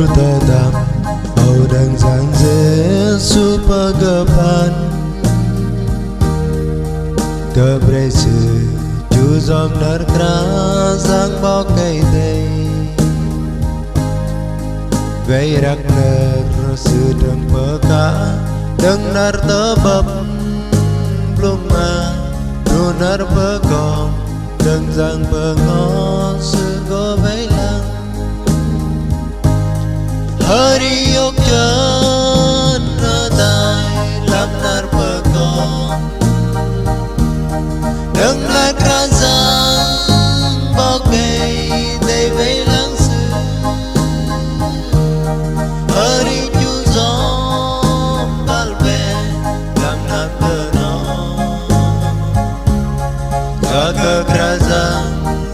tetap mau dan Giêsu pagapan kebrese chú dòm nở ra giang bao cây đây vậy rắc nở sự đừng bờ cá đừng nở tơ bập lung mà nu nở bờ con đừng giang bờ ngó sự có vẫy lăng hari yok chân nở tai làm nở bờ con đừng nở ra giang bao cây đây vẫy lăng sự hari chú gió bal bè làm nở bờ Jaga kerajaan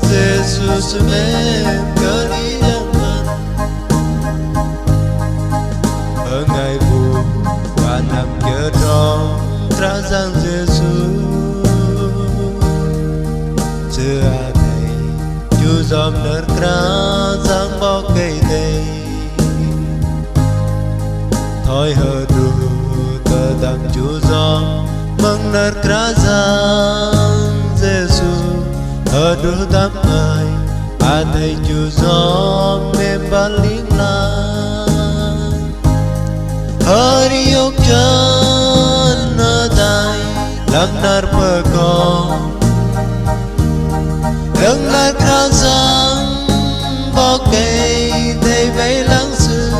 Yesus mem kalidangan Pengai bu Panam kedong Kerajaan Yesus Seagai Juzam ner kerajaan bao cây đây Thôi hờ đủ Tờ đăng Juzam Mừng ner kerajaan Giêsu ở đứa đám ơi thầy chú gió mềm ban lính lan hari yok chân ở tay làm nát bờ con đừng nát ra giang bao cây đầy vẫy lắng sự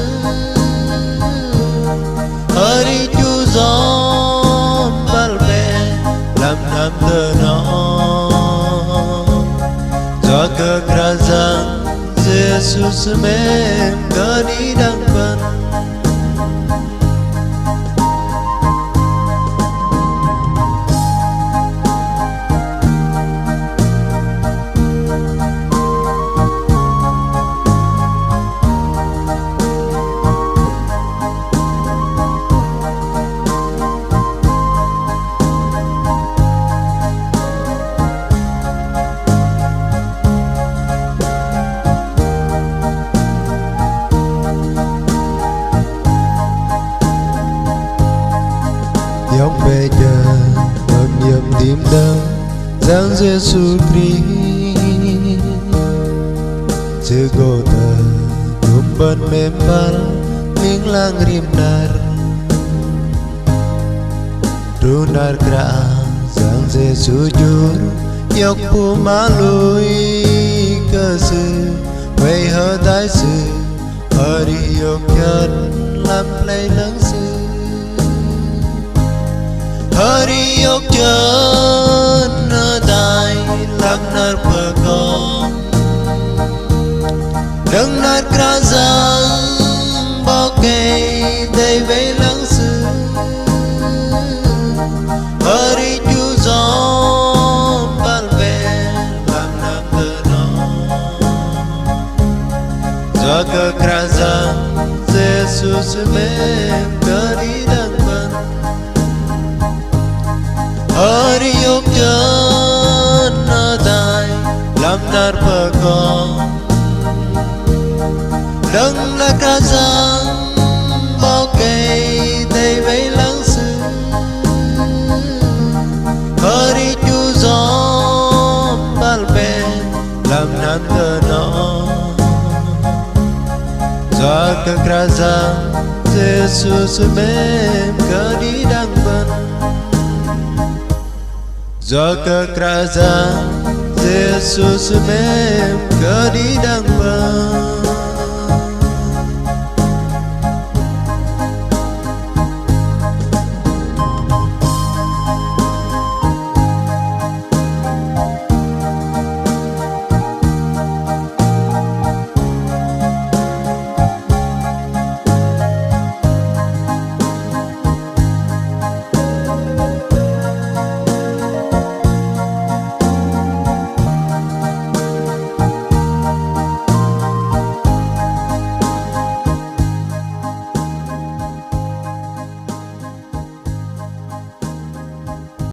hari chú gió ban bè làm nam tơ nó Jaga kerajaan Yesus mem kalidangan Dòng bây giờ mừng nhầm tim đau Giang Giêsu Christ Sự gồ tờ Nhung bên mềm bal Miếng lang rim nar Ru nar kra Giang Giêsu jur Yok pu malui Cơ sư Quay hơ tái sư Hari yok chân Làm play lắng sư hari yok chân ở tai làm nát bờ con đừng nát ra giang bao cây đầy vẫy lắng sự hari chú gió ban về làm nát bờ nó jaga kerajaan Yesus mem kalidangan hari yok chân ở tai làm nát bờ con đừng nát ra giang bao cây đầy vẫy lắng sự hari chú gió bal bè làm nát tơ nó Jaga kerajaan Yesus mem kalidangan Jaga kerajaan Yesus mem kalidangan